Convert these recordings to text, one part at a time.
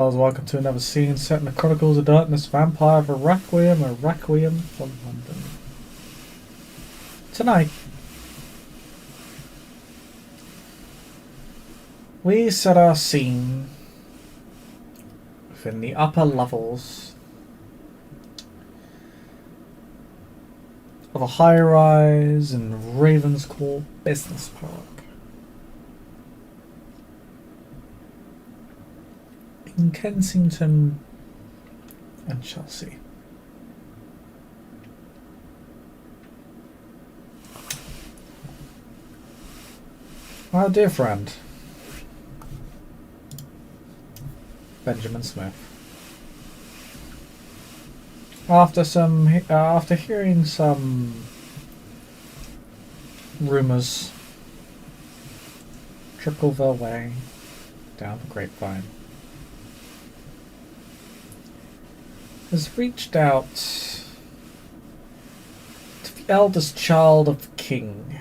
Welcome to another scene set in the Chronicles of Darkness Vampire of a Requiem from London. Tonight, we set our scene within the upper levels of a high-rise in Ravenscourt Business Park. In Kensington and Chelsea. Our dear friend, Benjamin Smith, after hearing some rumours trickle their way down the grapevine, has reached out to the eldest child of the king,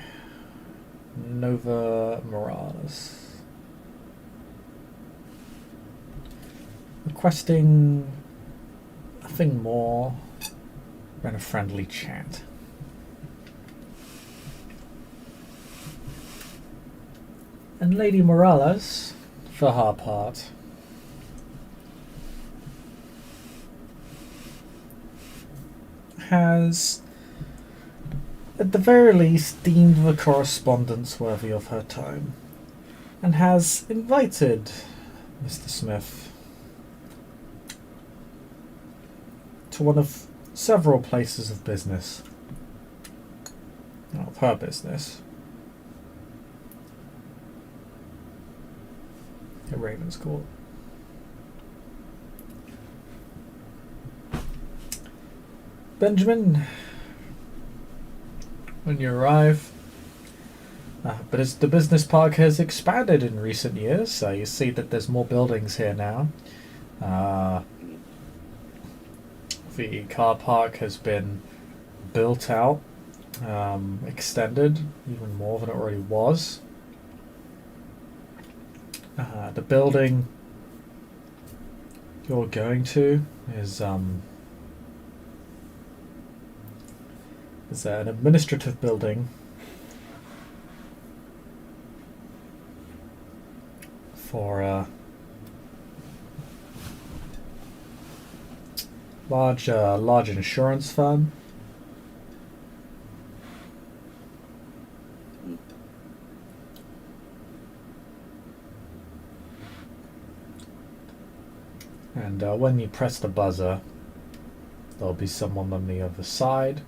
Nova Morales, requesting nothing more than a friendly chat. And Lady Morales, for her part, has, at the very least, deemed the correspondence worthy of her time, and has invited Mr. Smith to one of several places of business, of her business, at Ravenscourt. Benjamin, when you arrive, but as the business park has expanded in recent years, you see that there's more buildings here now. The car park has been built out, extended even more than it already was. The building you're going to is an administrative building for a large insurance firm. And when you press the buzzer, there'll be someone on the other side.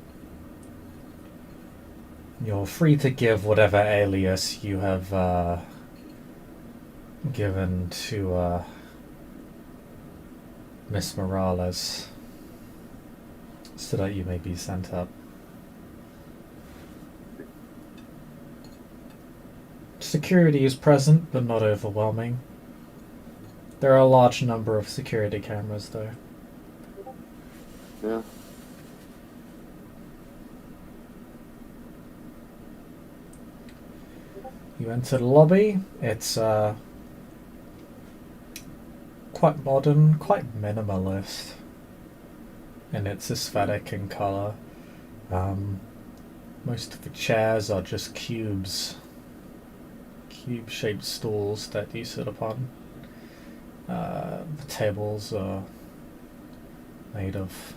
You're free to give whatever alias you have given to Miss Morales, so that you may be sent up. Security is present, but not overwhelming. There are a large number of security cameras, though. Yeah. You enter the lobby. It's quite modern, quite minimalist in its aesthetic and colour. Most of the chairs are just cube-shaped stools that you sit upon. The tables are made of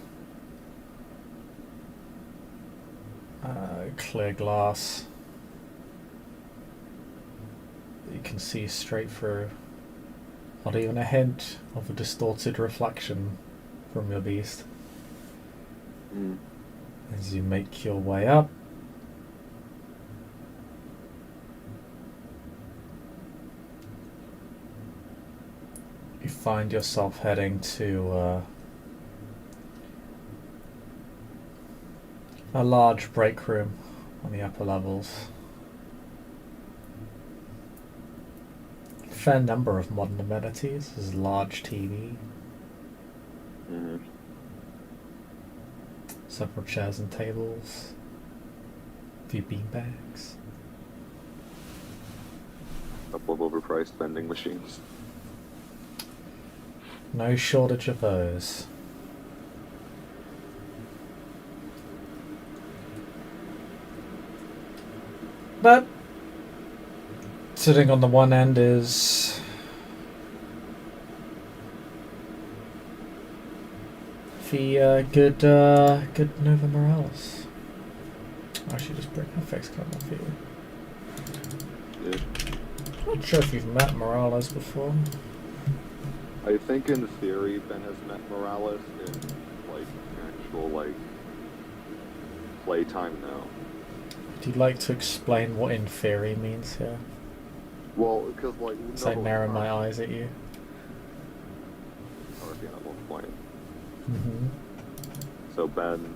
clear glass. You can see straight through. Not even a hint of a distorted reflection from your beast. As you make your way up, you find yourself heading to a large break room on the upper levels. Fair number of modern amenities. There's a large TV, several chairs and tables, a few beanbags. A couple of overpriced vending machines. No shortage of those. But sitting on the one end is the good Nova Morales. I should just bring her face cam up here. Yeah. Not sure if you've met Morales before. I think in theory Ben has met Morales in like actual like playtime now. Do you like to explain what in theory means here? Well, because like As I narrow my eyes at you. Already at one point. Mm-hmm. So Ben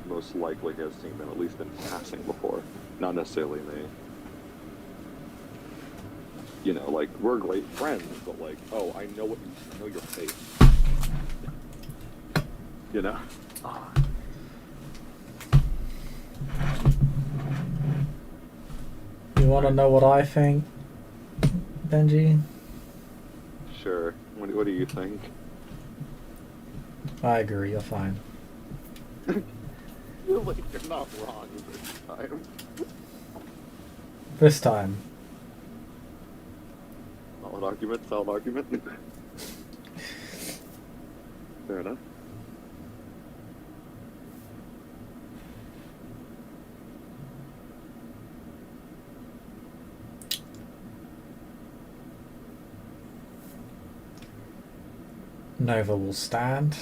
most likely has seen them at least in passing before, not necessarily me. You know, like we're great friends, but like, oh, I know your face. You know. You want to know what I think, Benji? Sure. What do you think? I agree, you're fine. You're like, you're not wrong this time. This time. Solid argument. Fair enough. Nova will stand.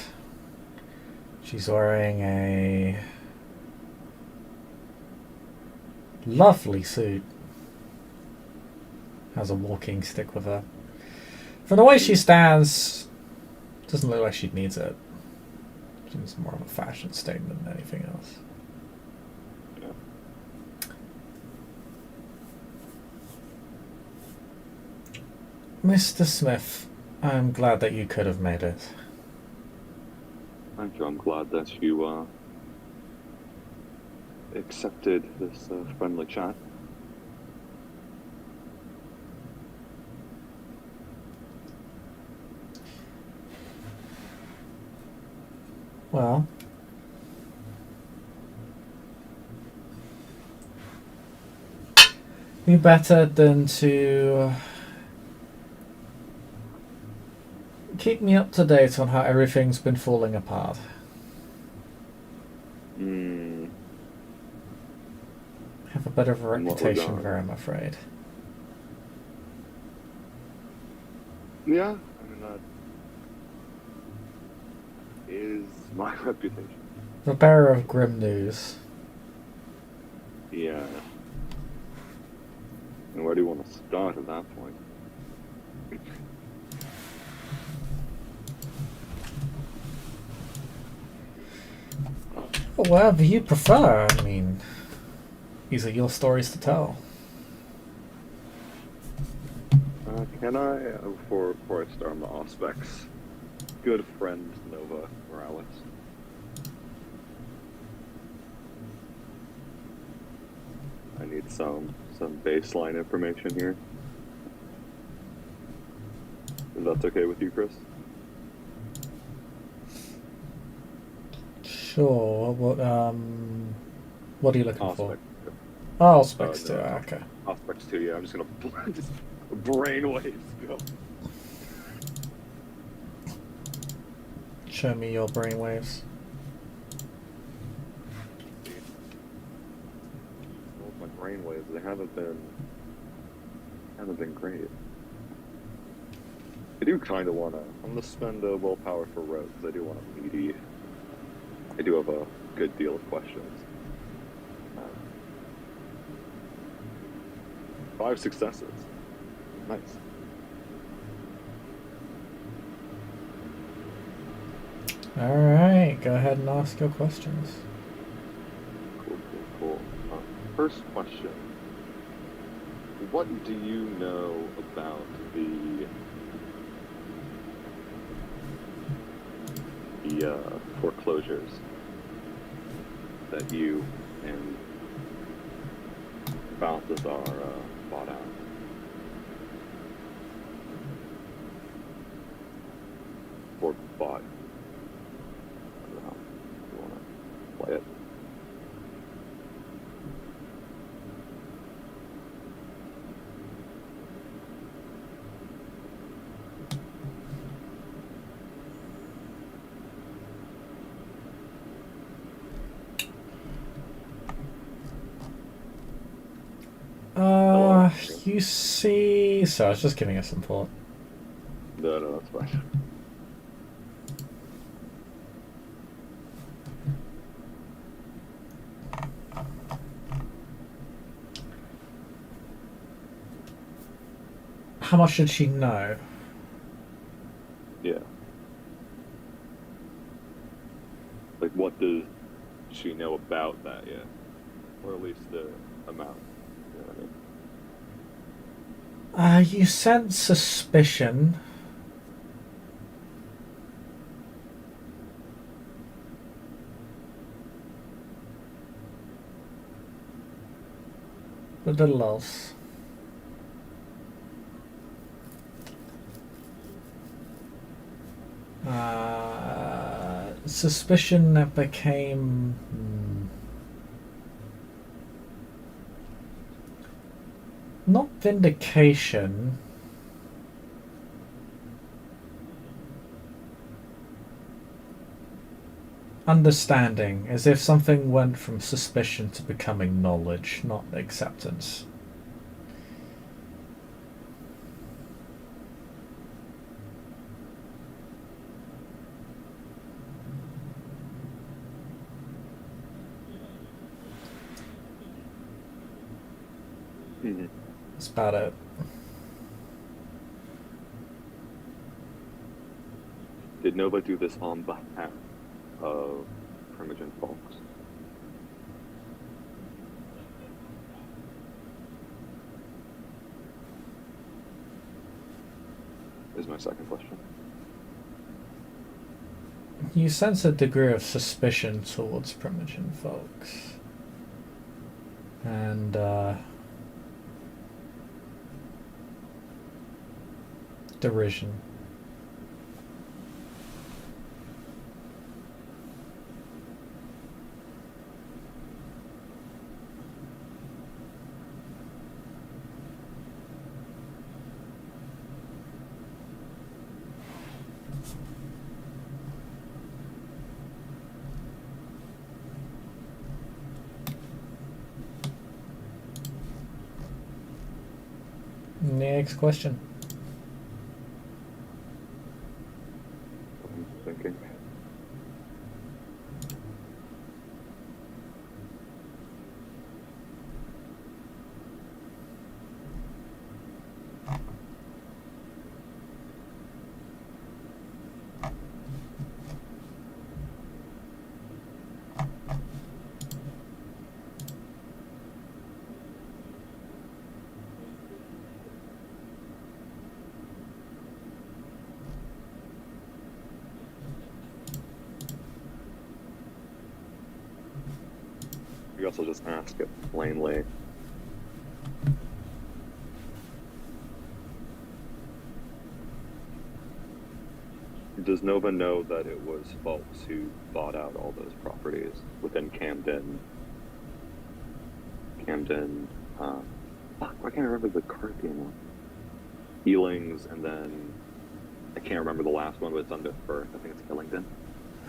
She's wearing a lovely suit. Has a walking stick with her. From the way she stands, doesn't look like she needs it. Seems more of a fashion statement than anything else. Yeah. Mr. Smith, I'm glad that you could have made it. Thank you. I'm glad that you accepted this friendly chat. Well, be better than to keep me up to date on how everything's been falling apart. Have a bit of a reputation there, I'm afraid. Yeah, I mean that is my reputation. The bearer of grim news. Yeah. And where do you want to start at that point? Well, whatever you prefer. I mean, these are your stories to tell. Can I, before I start on the aspects, good friend Nova Morales. I need some baseline information here. If that's okay with you, Chris? Sure. What are you looking for? Oh, aspects too. Okay. Aspects too. Yeah, I'm just gonna just brainwaves go. Show me your brainwaves. My brainwaves, they haven't been great. I do kind of wanna. I'm gonna spend willpower for rogue because I do want a meaty. I do have a good deal of questions. 5 successes. Nice. Alright, go ahead and ask your questions. Cool. First question. What do you know about the foreclosures that you and Balthazar bought out? for bot. I don't know how you want to play it. You see... So I was just giving it some thought. No, that's fine. How much did she know? Yeah. Like, what does she know about that yet? Or at least the amount. You know what I mean? You sense suspicion. But little else. Suspicion that became... not vindication. Understanding, as if something went from suspicion to becoming knowledge, not acceptance. Mm-hmm. That's about it. Did Nova do this on behalf of Primogen folks? Is my second question. You sense a degree of suspicion towards Primogen folks. And, derision. Next question. I'm thinking. I guess I'll just ask it plainly. Does Nova know that it was folks who bought out all those properties within Camden? Fuck, I can't remember the Carthian one. Healings, and then I can't remember the last one, but it's under Firth. I think it's Hillingdon.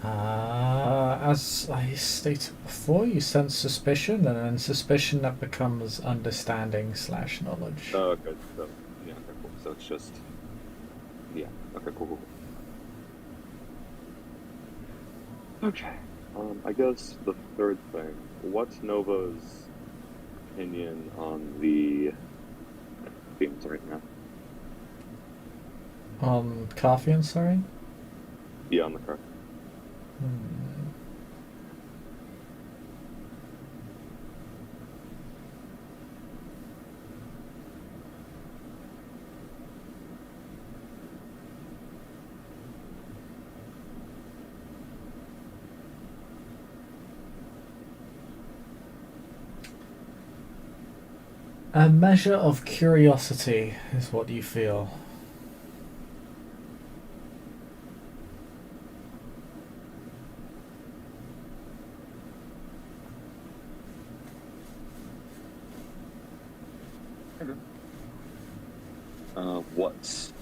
As I stated before, you sense suspicion, and then suspicion that becomes understanding / knowledge. Oh, okay. So, yeah, okay, cool. So it's just, yeah. Okay, cool. Okay. I guess the third thing. What's Nova's opinion on the themes right now? On Carthian, sorry? Yeah, on the card. A measure of curiosity is what you feel. What's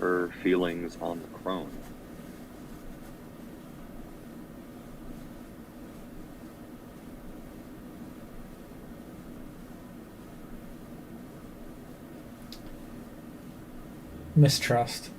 her feelings on the crone? Mistrust.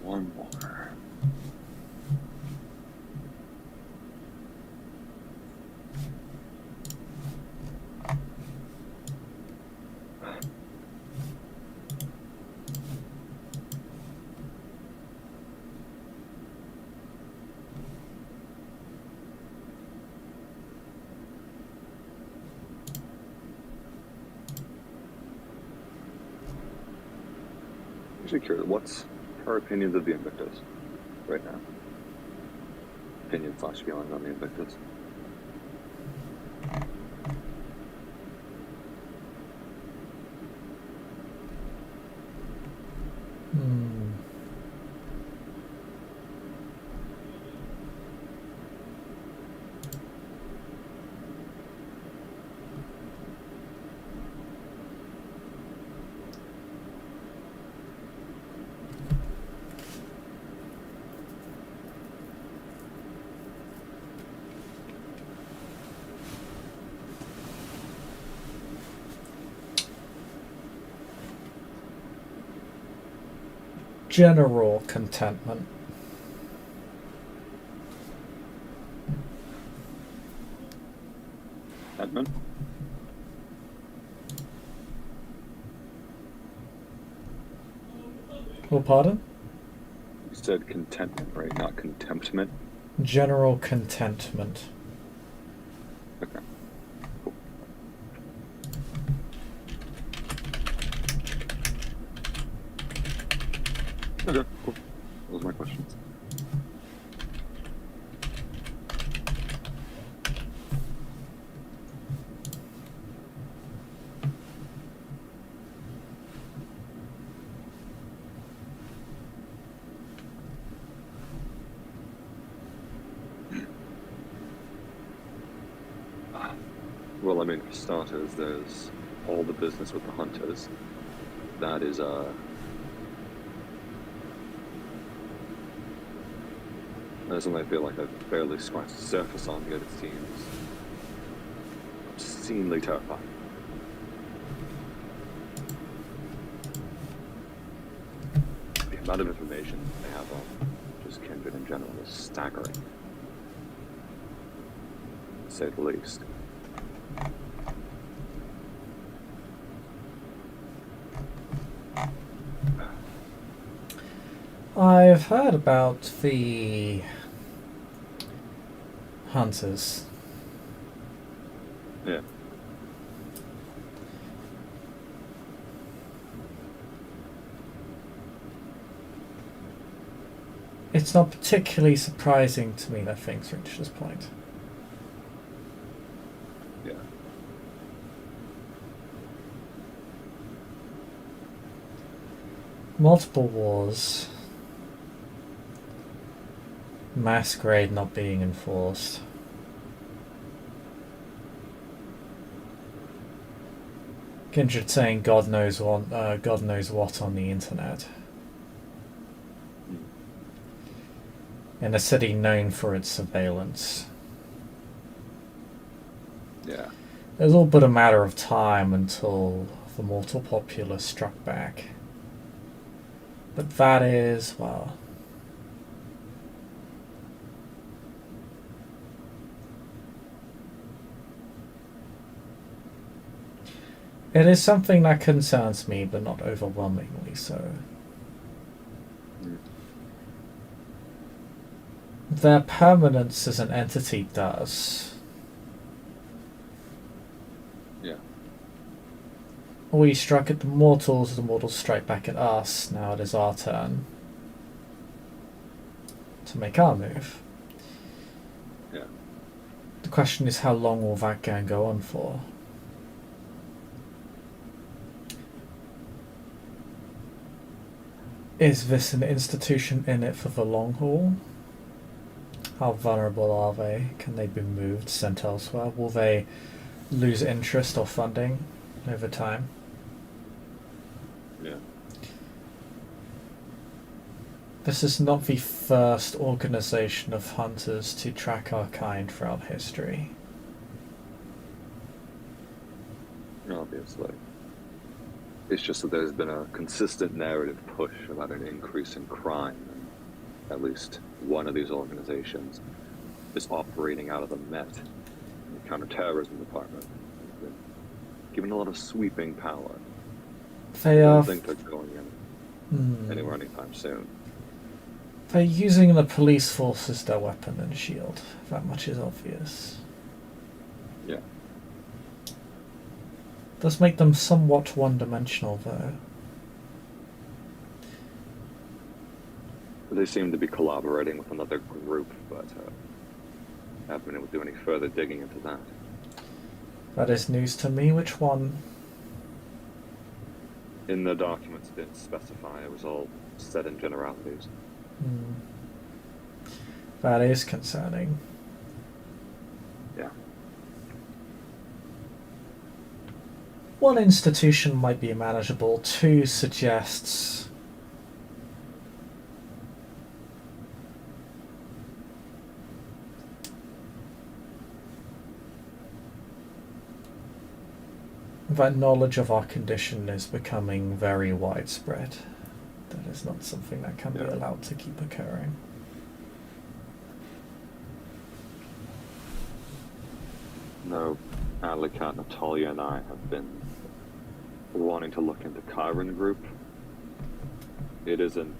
One more. Actually curious, what's her opinions of the Invictus right now? Opinion slash feelings on the Invictus. Hmm. General contentment. Edmund? Oh, pardon? You said contentment, right? Not contemptment? General contentment. Okay. Cool. Okay, cool. Those are my questions. Well, I mean, for starters, there's all the business with the hunters. That is, that's something I feel like I've barely scratched the surface on, yet it seems obscenely terrifying. The amount of information they have on just Kindred in general is staggering, to say the least. I've heard about the hunters. Yeah. It's not particularly surprising to me that things reach this point. Yeah. Multiple wars. Masquerade not being enforced. Kindred saying God knows what on the internet. In a city known for its surveillance. Yeah. It was all but a matter of time until the mortal populace struck back. But that is, well... It is something that concerns me, but not overwhelmingly so. Their permanence as an entity does. Yeah. We struck at the mortals strike back at us. Now it is our turn to make our move. Yeah. The question is, how long will that gang go on for? Is this an institution in it for the long haul? How vulnerable are they? Can they be moved, sent elsewhere? Will they lose interest or funding over time? Yeah. This is not the first organization of hunters to track our kind throughout history. Obviously. It's just that there's been a consistent narrative push about an increase in crime, and at least one of these organizations is operating out of the Met, the Counterterrorism Department. They're given a lot of sweeping power. They I are. don't think they're going anywhere anytime soon. They're using the police force as their weapon and shield. That much is obvious. Yeah. Does make them somewhat one-dimensional, though. They seem to be collaborating with another group, but I haven't been able to do any further digging into that. That is news to me. Which one? In the documents, it didn't specify. It was all said in generalities. That is concerning. Yeah. One institution might be manageable. Two suggests that knowledge of our condition is becoming very widespread. That is not something that can be allowed to keep occurring. No, Adlicat, Natalia, and I have been wanting to look into Chiron Group. It isn't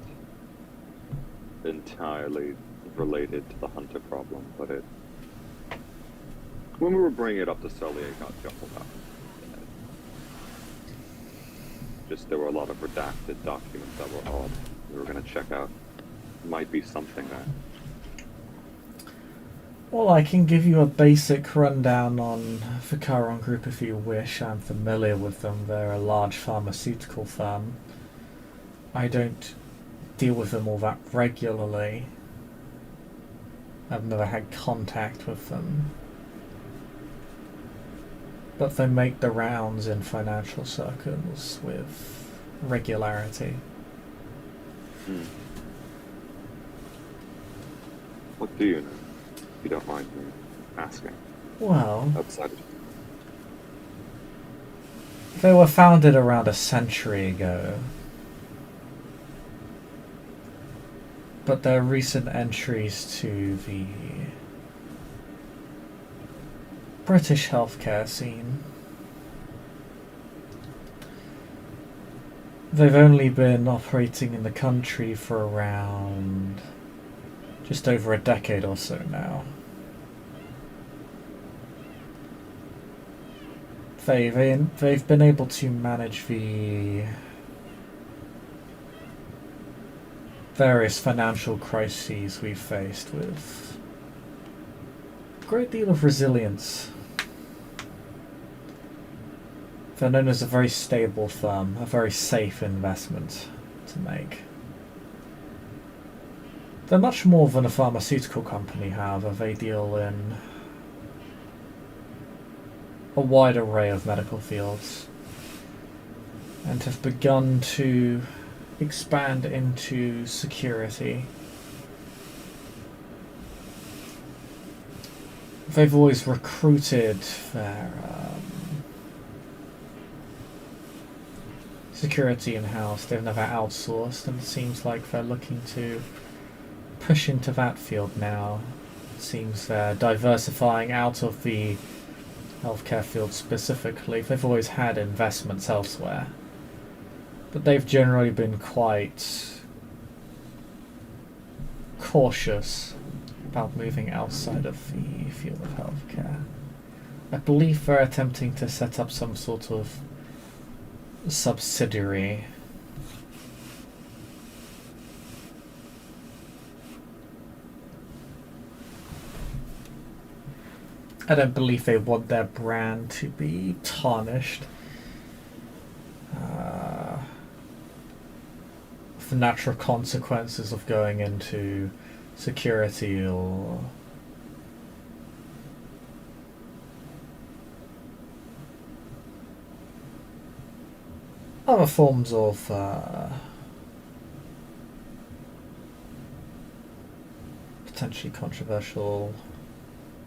entirely related to the Hunter problem, but it... When we were bringing it up to Sully, it got jumbled up. Just there were a lot of redacted documents that were odd. We were going to check out. Might be something that... Well, I can give you a basic rundown on the Chiron Group if you wish. I'm familiar with them. They're a large pharmaceutical firm. I don't deal with them all that regularly. I've never had contact with them. But they make the rounds in financial circles with regularity. What do you know? If you don't mind me asking. Well, Outside. they were founded around a century ago. But their recent entries to the British healthcare scene, they've only been operating in the country for around just over a decade or so now. They've been able to manage the various financial crises we've faced with a great deal of resilience. They're known as a very stable firm, a very safe investment to make. They're much more than a pharmaceutical company, however. They deal in a wide array of medical fields and have begun to expand into security. They've always recruited their security in-house. They've never outsourced, and it seems like they're looking to push into that field now. It seems they're diversifying out of the healthcare field specifically. They've always had investments elsewhere, but they've generally been quite cautious about moving outside of the field of healthcare. I believe they're attempting to set up some sort of subsidiary. I don't believe they want their brand to be tarnished. The natural consequences of going into security or other forms of potentially controversial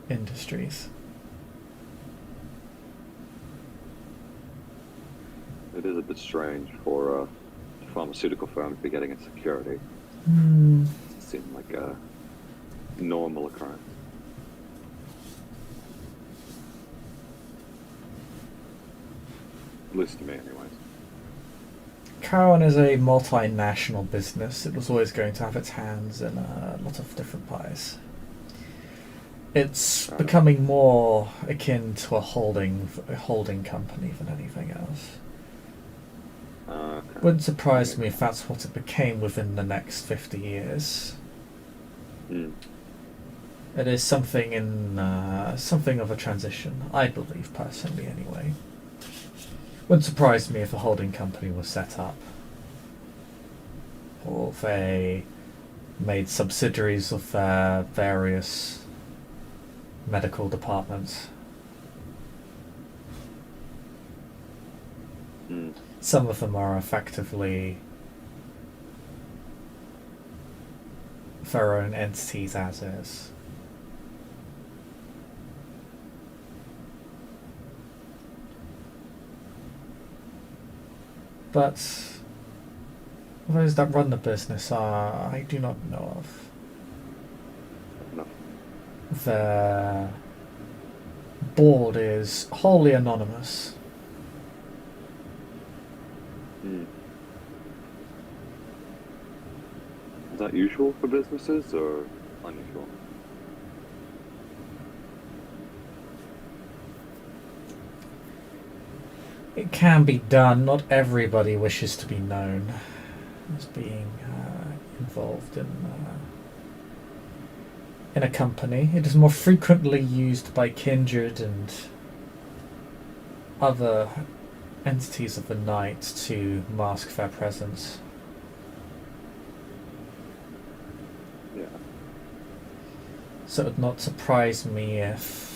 industries. It is a bit strange for a pharmaceutical firm to be getting into security. Mm. It seemed like a normal occurrence. At least to me, anyways. Caravan is a multinational business. It was always going to have its hands in a lot of different pies. It's becoming more akin to a holding company than anything else. Okay. Wouldn't surprise me if that's what it became within the next 50 years. Mm. It is something of a transition, I believe, personally, anyway. Wouldn't surprise me if a holding company was set up, or if they made subsidiaries of their various medical departments. Mm. Some of them are effectively their own entities as is. But those that run the business I do not know of. No. Their board is wholly anonymous. Mm. Is that usual for businesses or unusual? It can be done. Not everybody wishes to be known as being involved in a company. It is more frequently used by Kindred and other entities of the night to mask their presence. Yeah. So it would not surprise me if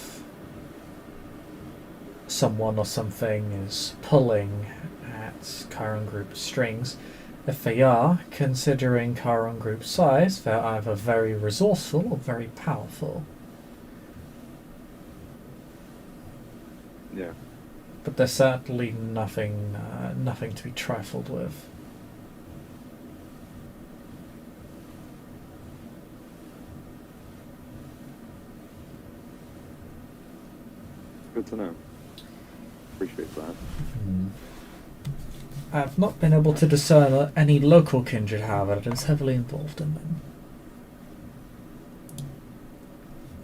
someone or something is pulling at Chiron Group's strings. If they are, considering Chiron Group's size, they're either very resourceful or very powerful. Yeah. But there's certainly nothing to be trifled with. Good to know. Appreciate that. I've not been able to discern any local kindred, however, that is heavily involved in them.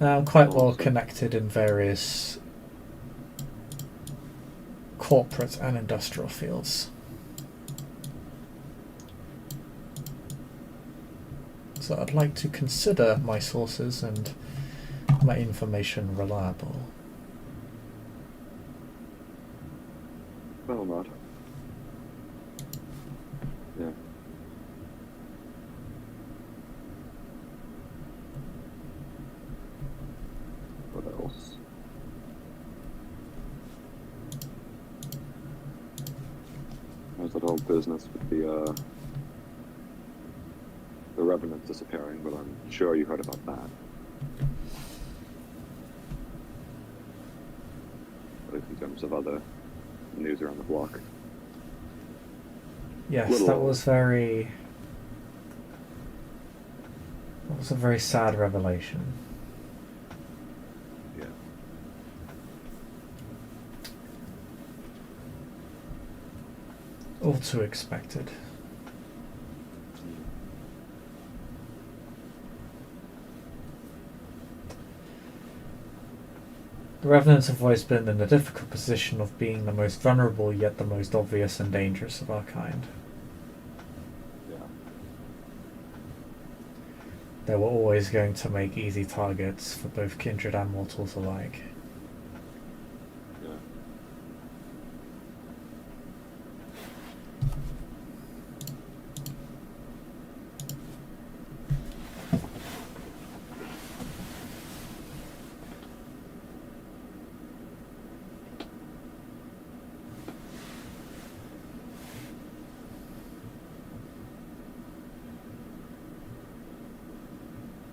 I'm quite well connected in various corporate and industrial fields. So I'd like to consider my sources and my information reliable. Well, not. Yeah. What else? How's that whole business with the Revenant disappearing? But I'm sure you heard about that. At least in terms of other news around the block. Yes, that was a very sad revelation. Yeah. All too expected. The Revenants have always been in the difficult position of being the most vulnerable yet the most obvious and dangerous of our kind. Yeah. They were always going to make easy targets for both kindred and mortals alike. Yeah.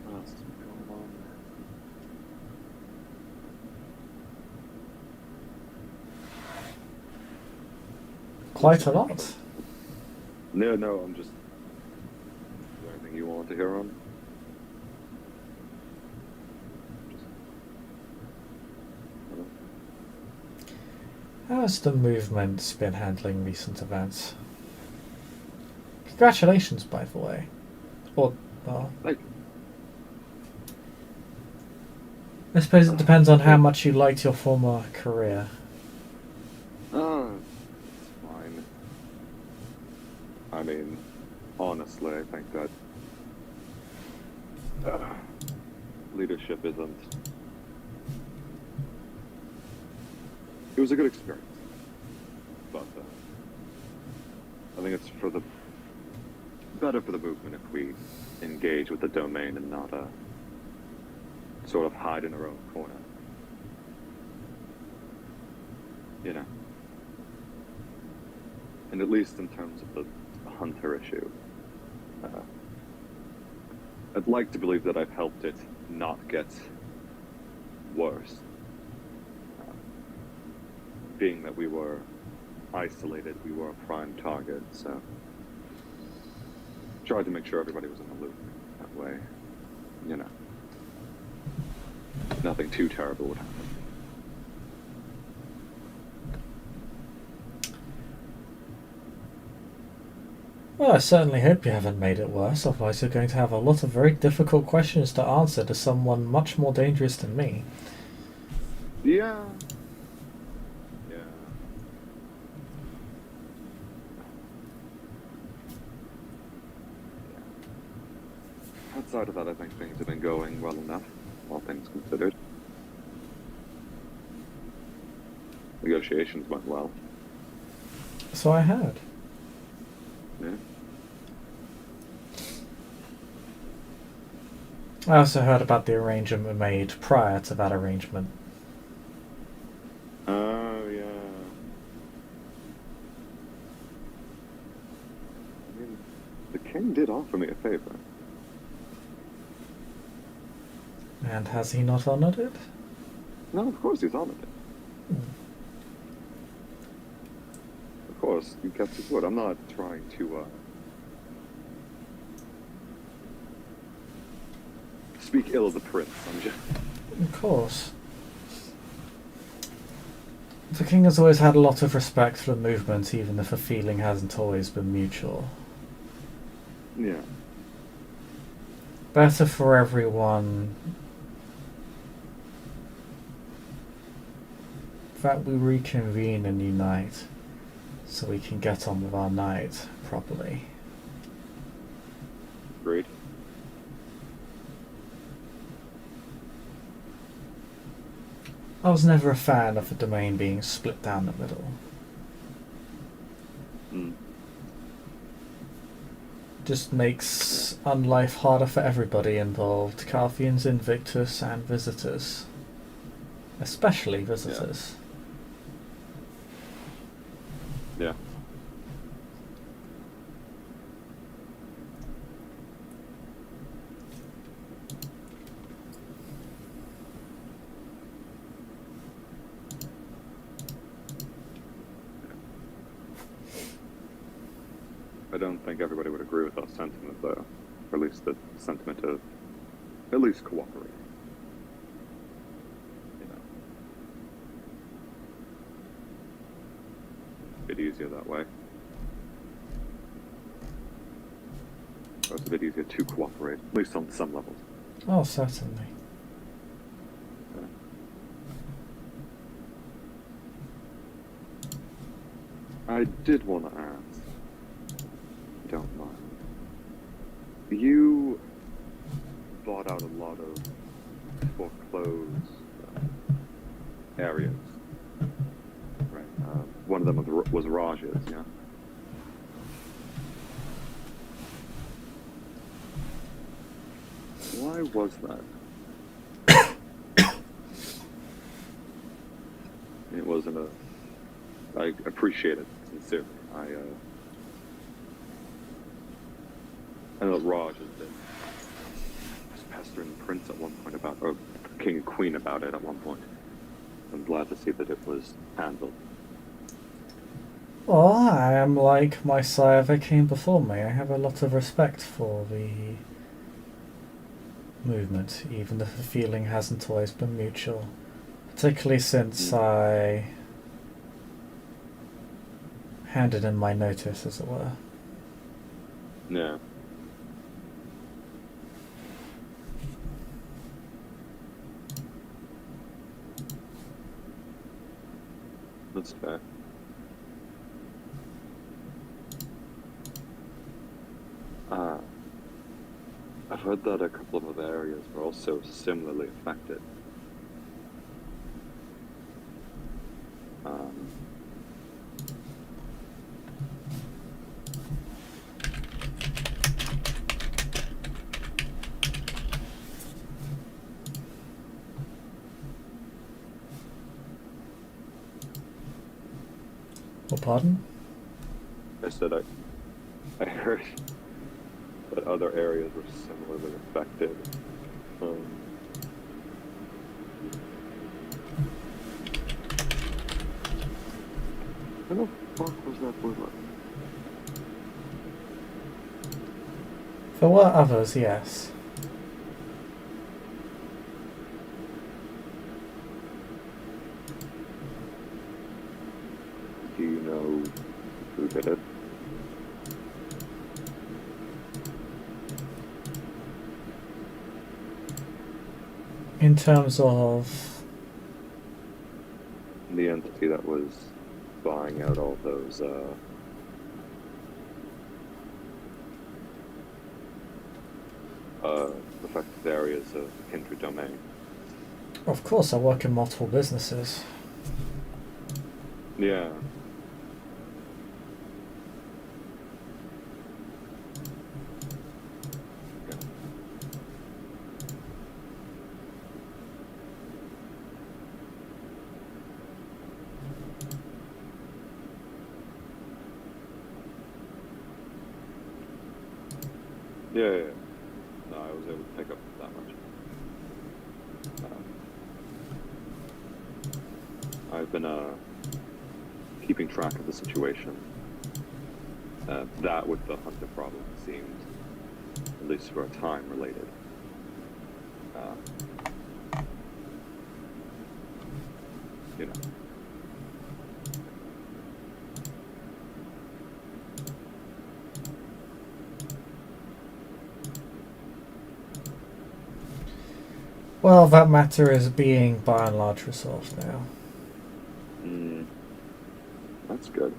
What else has been going on? Quite a lot. No, I'm just. Is there anything you want to hear on? Just. How has the movement been handling recent events? Congratulations, by the way. Or, well, Like, I suppose it depends on how much you liked your former career. it's fine. I mean, honestly, I think that leadership isn't. It was a good experience, but I think it's for the better for the movement if we engage with the domain and not sort of hide in our own corner. You know. And at least in terms of the Hunter issue, I'd like to believe that I've helped it not get worse. Being that we were isolated, we were a prime target, so tried to make sure everybody was in the loop. That way, you know, nothing too terrible would happen. Well, I certainly hope you haven't made it worse, otherwise you're going to have a lot of very difficult questions to answer to someone much more dangerous than me. Yeah. Yeah. Outside of that, I think things have been going well enough, all things considered. Negotiations went well. So I heard. Yeah. I also heard about the arrangement we made prior to that arrangement. Oh, yeah. I mean, the king did offer me a favor. And has he not honored it? No, of course he's honored it. Of course, you kept his word. I'm not trying to speak ill of the prince. I'm just. Of course. The king has always had a lot of respect for the movement, even if the feeling hasn't always been mutual. Yeah. Better for everyone that we reconvene and unite, so we can get on with our night properly. Agreed. I was never a fan of the domain being split down the middle. Just makes unlife harder for everybody involved, Carthians, Invictus, and visitors. Especially visitors. Yeah. I don't think everybody would agree with that sentiment, though. Or at least the sentiment of at least cooperating. You know. A bit easier that way. Or it's a bit easier to cooperate, at least on some levels. Oh, certainly. I did want to ask, if you don't mind. You bought out a lot of foreclosed areas, right? One of them was Raj's, yeah? Why was that? It wasn't a... I appreciate it, sincerely. I know that Raj has been just pestering the prince at one point about, or king and queen about it at one point. I'm glad to see that it was handled. Well, I am like my sire that came before me. I have a lot of respect for the movement, even if the feeling hasn't always been mutual. Particularly since I handed in my notice, as it were. Yeah. That's fair. I've heard that a couple of other areas were also similarly affected. Well, pardon? I said I heard that other areas were similarly affected. Where the fuck was that bullet? There were others, yes. Do you know who did it? In terms of... The entity that was buying out all those affected areas of the Kindred domain. Of course, I work in multiple businesses. Yeah. Yeah. No, I was able to pick up that much. I've been keeping track of the situation. That with the hunter problem seemed, at least for a time, related. You know. Well, that matter is being by and large resolved now. That's good.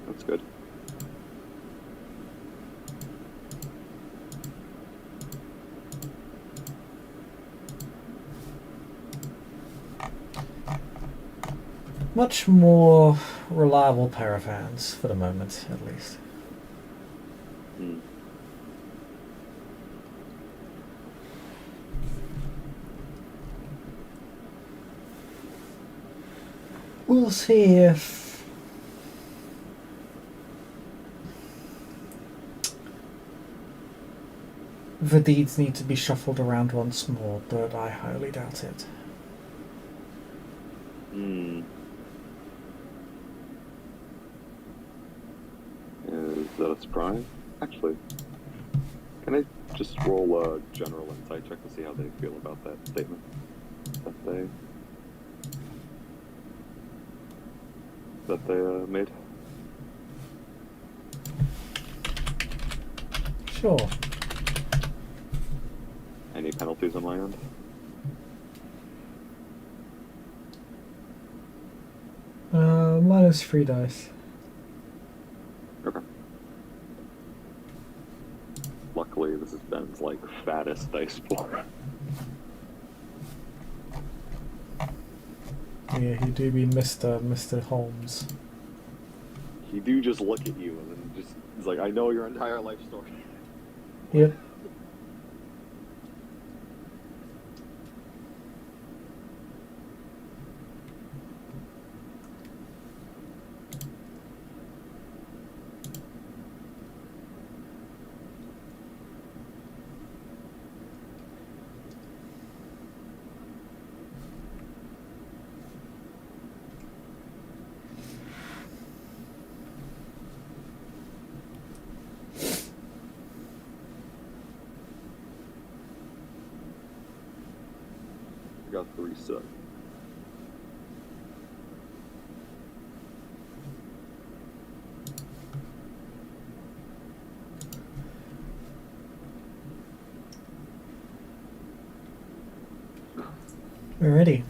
That's good. Much more reliable pair of hands, for the moment, at least. We'll see if the deeds need to be shuffled around once more, but I highly doubt it. Is that a surprise? Actually, can I just roll a general insight check to see how they feel about that statement that they made? Sure. Any penalties on my end? Minus 3 dice. Okay. Luckily, this is Ben's like fattest dice pool. Yeah, you do be Mr. Holmes. He do just look at you and then just he's like, I know your entire life story. Yep. I got 3 set. We're ready.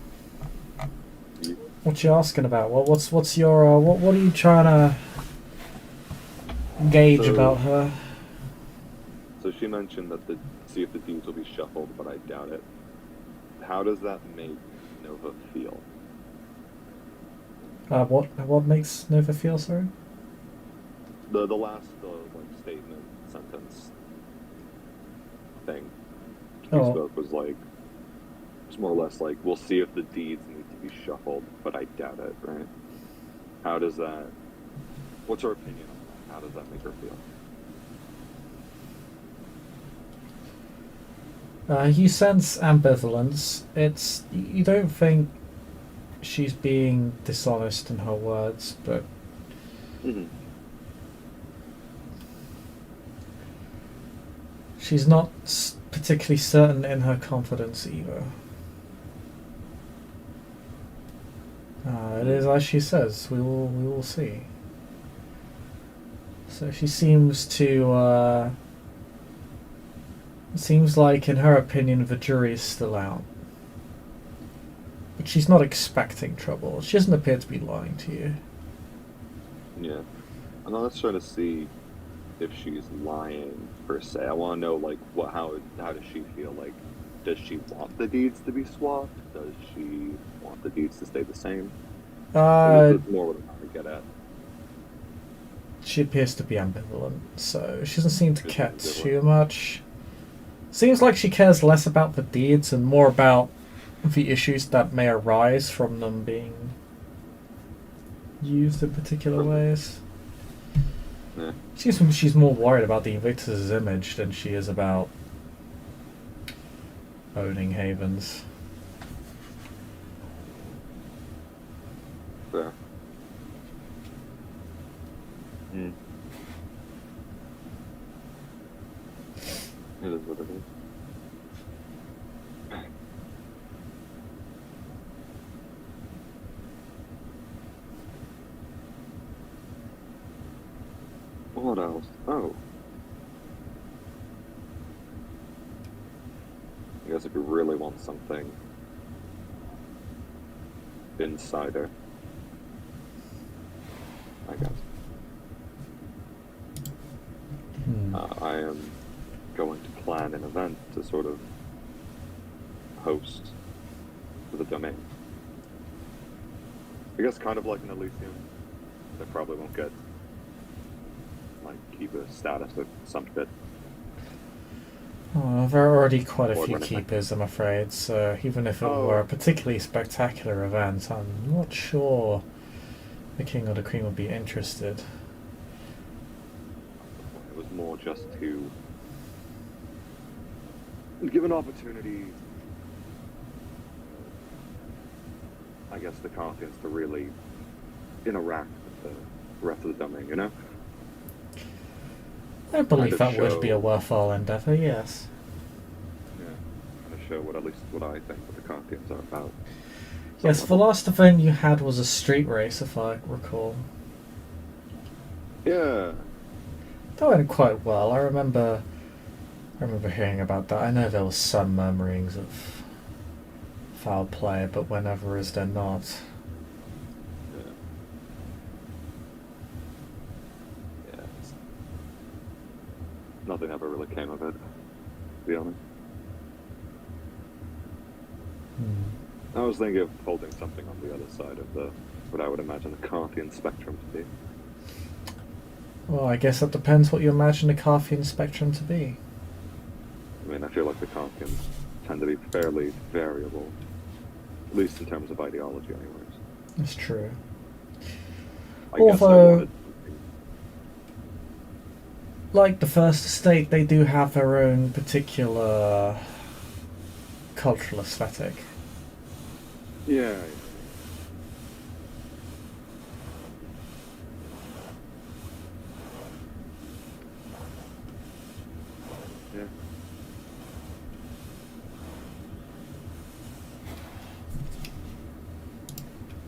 You- What you asking about? What's your what are you trying to gauge So- about her? So she mentioned that see if the deeds will be shuffled, but I doubt it. How does that make Nova feel? What makes Nova feel sorry? The last like statement sentence thing he Oh. spoke was like it's more or less like we'll see if the deeds need to be shuffled, but I doubt it, right? How does that what's her opinion on that? How does that make her feel? You sense ambivalence. You don't think she's being dishonest in her words, but Mm-hmm. she's not particularly certain in her confidence either. It is as she says. We will see. So she seems to. It seems like, in her opinion, the jury is still out. But she's not expecting trouble. She doesn't appear to be lying to you. Yeah. I'm not trying to see if she's lying per se. I want to know like how does she feel? Like, does she want the deeds to be swapped? Does she want the deeds to stay the same? That's more what I'm trying to get at. She appears to be ambivalent, so she doesn't seem to She's care ambivalent. too much. Seems like she cares less about the deeds and more about the issues that may arise from them being used in particular ways. Yeah. She's more worried about the Invictus' image than she is about owning Havens. Fair. It is what it is. What else? Oh. I guess if you really want something insider, I guess. I am going to plan an event to sort of host for the domain. I guess kind of like an Elysium. They probably won't get like keeper status with some bit. Oh, there are already quite a Or few anything. keepers, I'm afraid, so even if it Oh. were a particularly spectacular event, I'm not sure the king or the queen would be interested. It was more just to give an opportunity, I guess, the Carthians to really interact with the rest of the domain, you know? I believe Kind of that would be a show- worthwhile endeavour, yes. Yeah. Kind of show what I think what the Carthians are about. Yes, the last event you had was a street race, if I recall. Yeah. That went quite well. I remember I remember hearing about that. I know there was some murmurings of foul play, but whenever is there not? Yeah. Yeah. Nothing ever really came of it, to be honest. I was thinking of holding something on the other side of the, what I would imagine the Carthian spectrum to be. Well, I guess that depends what you imagine the Carthian spectrum to be. I mean, I feel like the Carthians tend to be fairly variable, at least in terms of ideology, anyways. That's true. I guess I Although, wanted something. like the First Estate, they do have their own particular cultural aesthetic. Yeah. Yeah.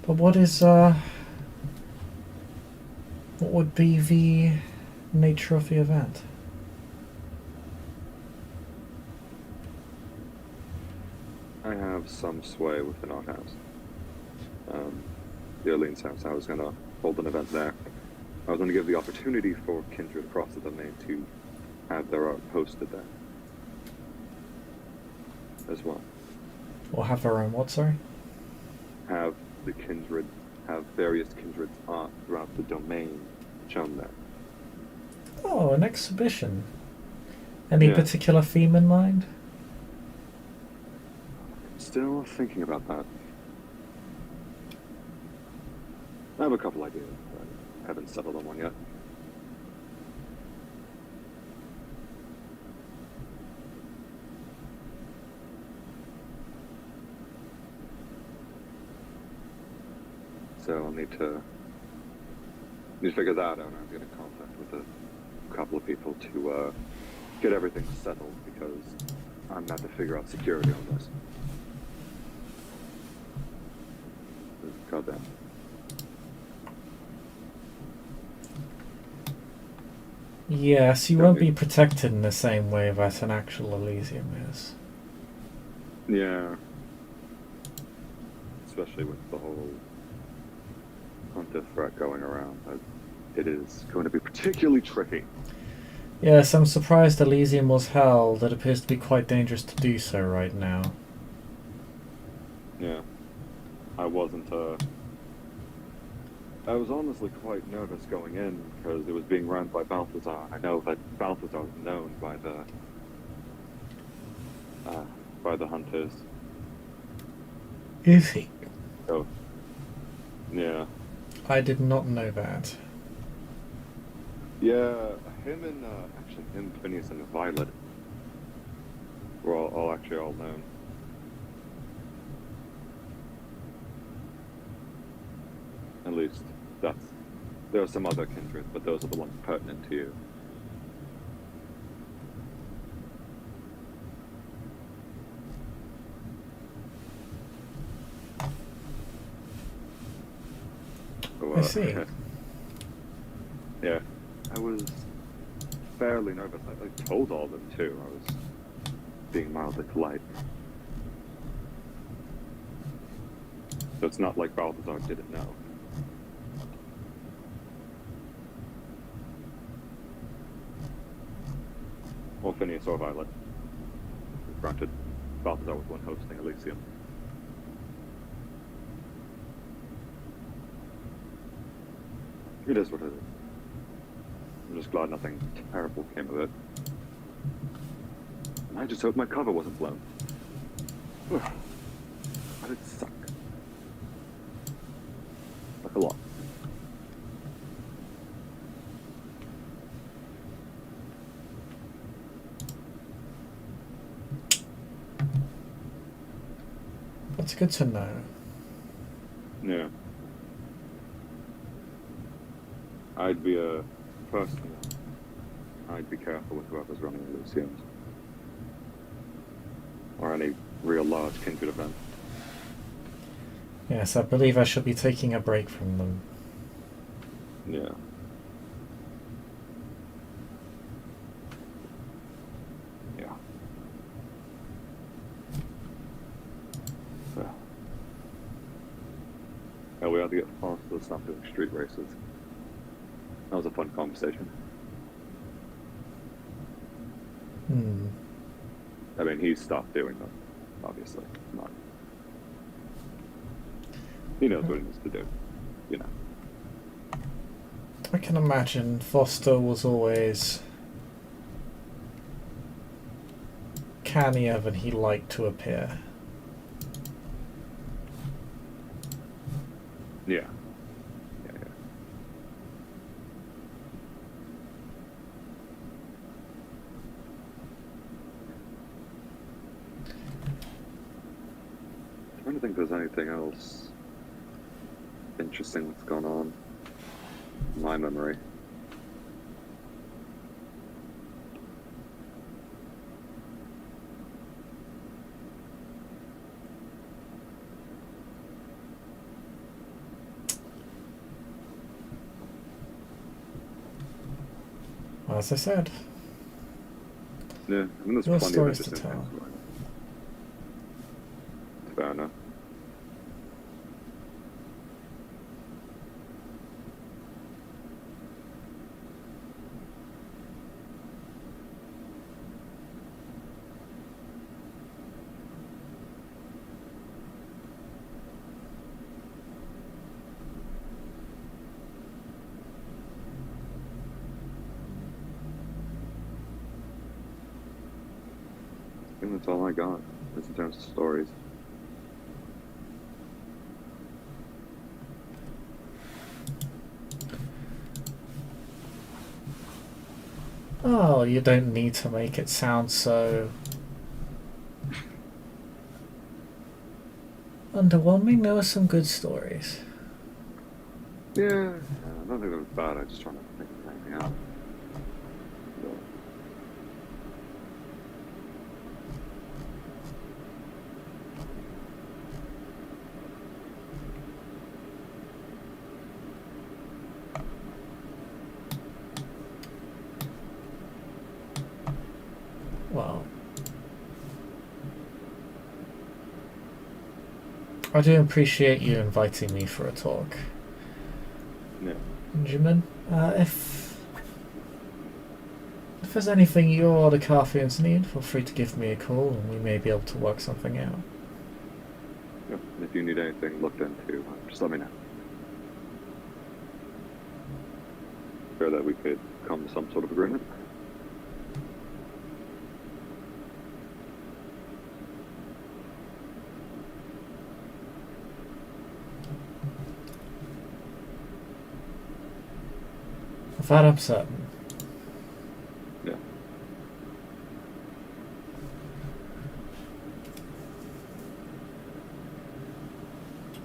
But what would be the nature of the event? I have some sway within our house. The Orleans house. I was going to hold an event there. I was going to give the opportunity for kindred across the domain to have their art posted there as well. Or have their own what, sorry? Have the kindred, have various kindred's art throughout the domain shown there. Oh, an exhibition. Any Yeah. particular theme in mind? Still thinking about that. I have a couple ideas, but I haven't settled on one yet. So I'll need to figure that out. I'll get in contact with a couple of people to get everything settled because I'm going to have to figure out security on this. Goddamn. Yes, you Yeah, won't be protected in the same way that an actual Elysium is. Yeah. Especially with the whole hunter threat going around. It is going to be particularly tricky. Yes, I'm surprised Elysium was held. It appears to be quite dangerous to do so right now. Yeah. I wasn't, I was honestly quite nervous going in because it was being run by Balthazar. I know that Balthazar is known by the hunters. Is he? Oh, yeah. I did not know that. Yeah, him, Phineas, and Violet were all known. At least, there are some other kindred, but those are the ones pertinent to you. So, I see. Yeah, I was fairly nervous. I told all of them too. I was being mildly polite. So it's not like Balthazar didn't know. Or Phineas or Violet. Granted, Balthazar was the one hosting Elysium. It is what it is. I'm just glad nothing terrible came of it. And I just hope my cover wasn't blown. But it suck. Like a lot. That's good to know. Yeah. I'd be personally, I'd be careful with whoever's running Elysiums. Or any real large kindred event. Yes, I believe I should be taking a break from them. Yeah. Yeah. Oh, we had to get faster. Let's stop doing street races. That was a fun conversation. Hmm. I mean, he stopped doing them, obviously. Not. He knows what he needs to do. You know. I can imagine Foster was always cannier than he liked to appear. Yeah. Yeah, yeah. I'm trying to think if there's anything else interesting that's gone on in my memory. As I said, Yeah, I mean, there's your plenty of stories to interesting tell. things going on. Fair enough. I think that's all I got, just in terms of stories. Oh, you don't need to make it sound so underwhelming. There were some good stories. Yeah, I don't think it was bad. I just trying to think of anything else. But, Well, I do appreciate you inviting me for a talk, yeah. Benjamin. If there's anything you or the Carthians need, feel free to give me a call and we may be able to work something out. Yeah. And if you need anything looked into, just let me know. Sure that we could come to some sort of agreement. Of that I'm certain. Yeah.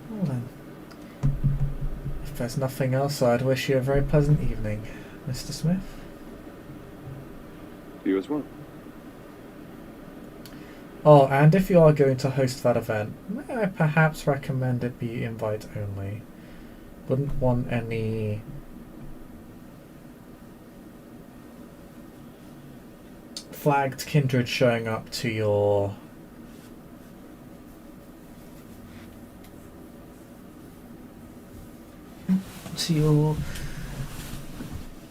Well then, if there's nothing else, I'd wish you a very pleasant evening, Mr. Smith. You as well. Oh, and if you are going to host that event, may I perhaps recommend it be invite only? Wouldn't want any flagged kindred showing up to your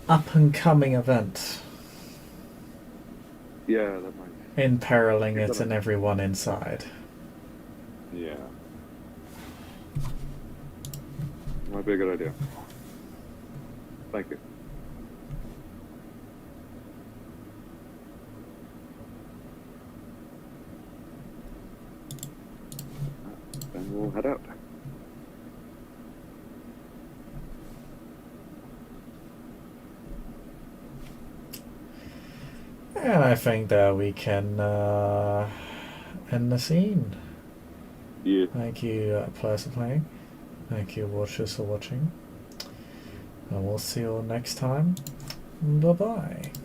up and coming event, Yeah, that might. imperiling Yeah, it and everyone inside. Yeah. Might be a good idea. Thank you. Then we'll head out. And I think that we can end the scene. Yeah. Thank you, players, for playing. Thank you, watchers, for watching. And we'll see you all next time. Bye bye.